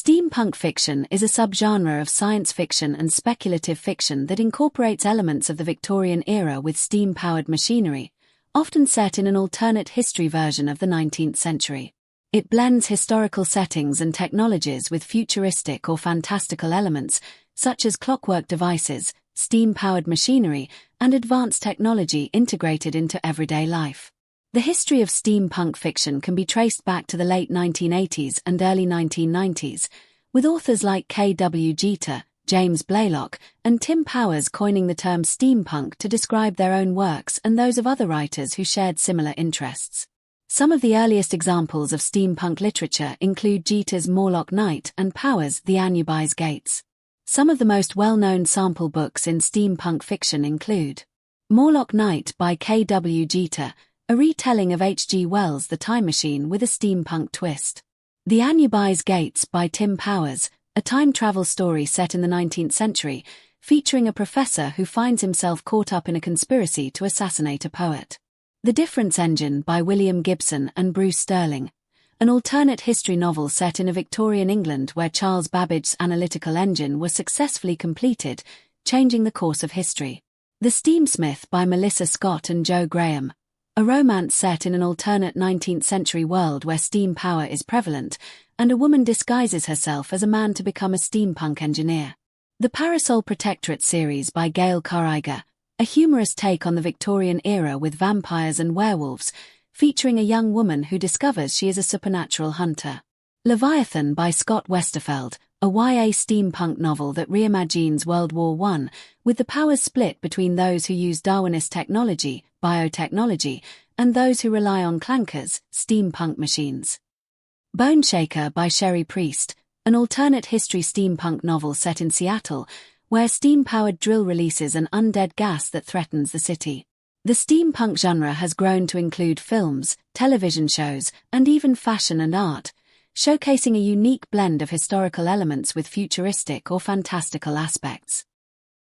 Steampunk fiction is a subgenre of science fiction and speculative fiction that incorporates elements of the Victorian era with steam-powered machinery, often set in an alternate history version of the 19th century. It blends historical settings and technologies with futuristic or fantastical elements, such as clockwork devices, steam-powered machinery, and advanced technology integrated into everyday life. The history of steampunk fiction can be traced back to the late 1980s and early 1990s, with authors like K.W. Jeter, James Blaylock, and Tim Powers coining the term steampunk to describe their own works and those of other writers who shared similar interests. Some of the earliest examples of steampunk literature include Jeter's Morlock Night and Powers' The Anubis Gates. Some of the most well-known sample books in steampunk fiction include Morlock Night by K.W. Jeter, a retelling of H.G. Wells' The Time Machine with a steampunk twist. The Anubis Gates by Tim Powers, a time travel story set in the 19th century, featuring a professor who finds himself caught up in a conspiracy to assassinate a poet. The Difference Engine by William Gibson and Bruce Sterling, an alternate history novel set in a Victorian England where Charles Babbage's analytical engine was successfully completed, changing the course of history. The Steamsmith by Melissa Scott and Joe Graham, a romance set in an alternate 19th century world where steam power is prevalent, and a woman disguises herself as a man to become a steampunk engineer. The Parasol Protectorate series by Gail Carriger, a humorous take on the Victorian era with vampires and werewolves, featuring a young woman who discovers she is a supernatural hunter. Leviathan by Scott Westerfeld, a YA steampunk novel that reimagines World War I, with the powers split between those who use Darwinist technology, biotechnology, and those who rely on clankers, steampunk machines. Boneshaker by Sherry Priest, an alternate history steampunk novel set in Seattle, where steam-powered drill releases an undead gas that threatens the city. The steampunk genre has grown to include films, television shows, and even fashion and art, showcasing a unique blend of historical elements with futuristic or fantastical aspects.